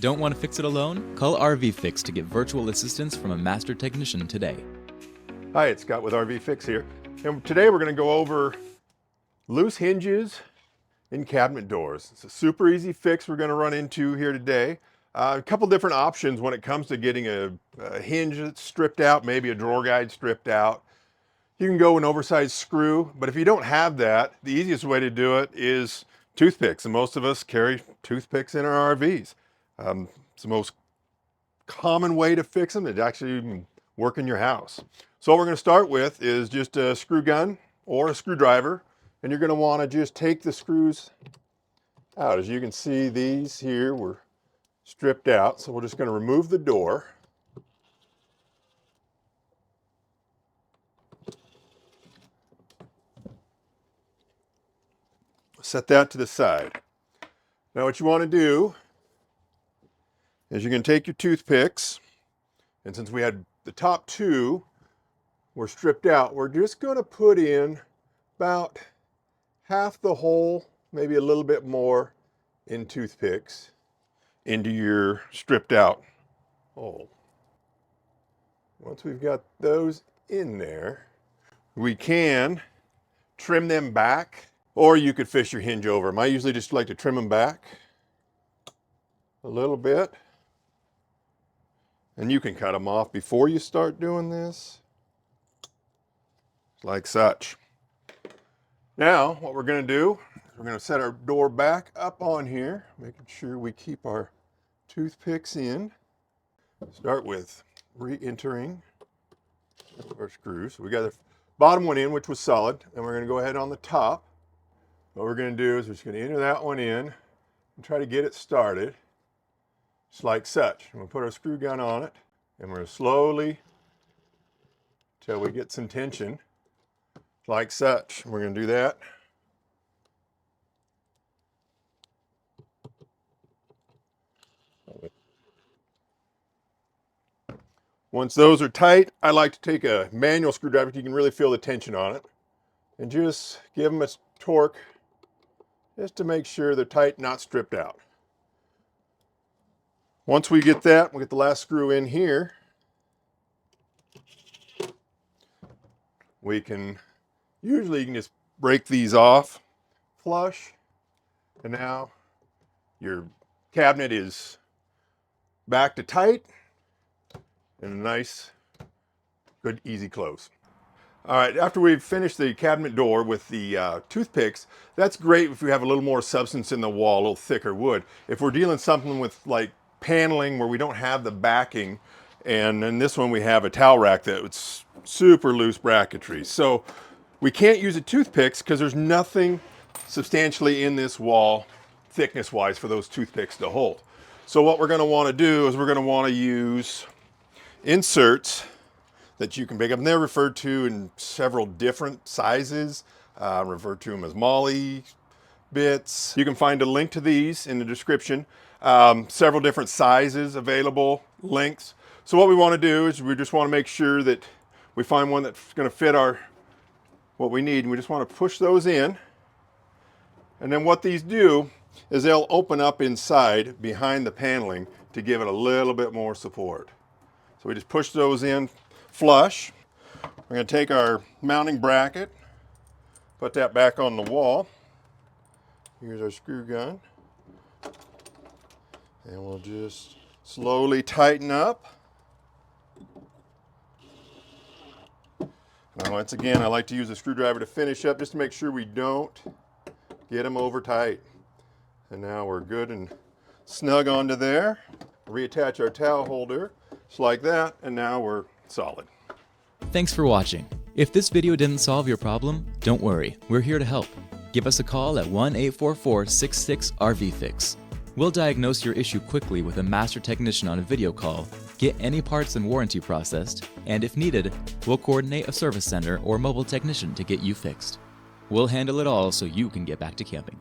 Don't want to fix it alone? Call RVFix to get virtual assistance from a master technician today. Hi, it's Scott with RVFix here. And today we're going to go over loose hinges in cabinet doors. It's a super easy fix we're going to run into here today. A couple different options when it comes to getting a hinge that's stripped out, maybe a drawer guide stripped out. You can go an oversized screw, but if you don't have that, the easiest way to do it is toothpicks. And most of us carry toothpicks in our RVs. It's the most common way to fix them. It actually work in your house. So what we're going to start with is just a screw gun or a screwdriver, and you're going to want to just take the screws out. As you can see, these here were stripped out, so we're just going to remove the door. Set that to the side. Now what you want to do is you're going to take your toothpicks, and since we had the top two were stripped out, we're just going to put in about half the hole, maybe a little bit more in toothpicks into your stripped out hole. Once we've got those in there, we can trim them back, or you could fish your hinge over them. I usually just like to trim them back a little bit. And you can cut them off before you start doing this, like such. Now, what we're going to do is we're going to set our door back up on here, making sure we keep our toothpicks in. Start with re-entering our screws. So we got the bottom one in, which was solid, and we're going to go ahead on the top. What we're going to do is we're just going to enter that one in and try to get it started. Just like such. We'll put our screw gun on it, and we're slowly, till we get some tension, like such. We're going to do that. Once those are tight, I like to take a manual screwdriver so you can really feel the tension on it, and just give them a torque just to make sure they're tight, not stripped out. Once we get that, we'll get the last screw in here. We can, usually you can just break these off flush, and now your cabinet is back to tight and a nice, good, easy close. All right, after we've finished the cabinet door with the toothpicks, that's great if we have a little more substance in the wall, a little thicker wood. If we're dealing something with like paneling where we don't have the backing, and in this one we have a towel rack that's super loose bracketry, so we can't use the toothpicks because there's nothing substantially in this wall thickness wise for those toothpicks to hold. So what we're going to want to do is we're going to want to use inserts that you can pick up, and they're referred to in several different sizes, referred to them as molly bits. You can find a link to these in the description. Several different sizes available, lengths. So what we want to do is we just want to make sure that we find one that's going to fit what we need, and we just want to push those in. And then what these do is they'll open up inside behind the paneling to give it a little bit more support. So we just push those in flush. We're going to take our mounting bracket, put that back on the wall. Here's our screw gun. And we'll just slowly tighten up. Now once again, I like to use a screwdriver to finish up just to make sure we don't get them over tight. And now we're good and snug onto there. Reattach our towel holder just like that, and now we're solid. Thanks for watching. If this video didn't solve your problem, don't worry, we're here to help. Give us a call at 1-844-66-RVFix. We'll diagnose your issue quickly with a master technician on a video call, get any parts and warranty processed, and if needed, we'll coordinate a service center or mobile technician to get you fixed. We'll handle it all so you can get back to camping.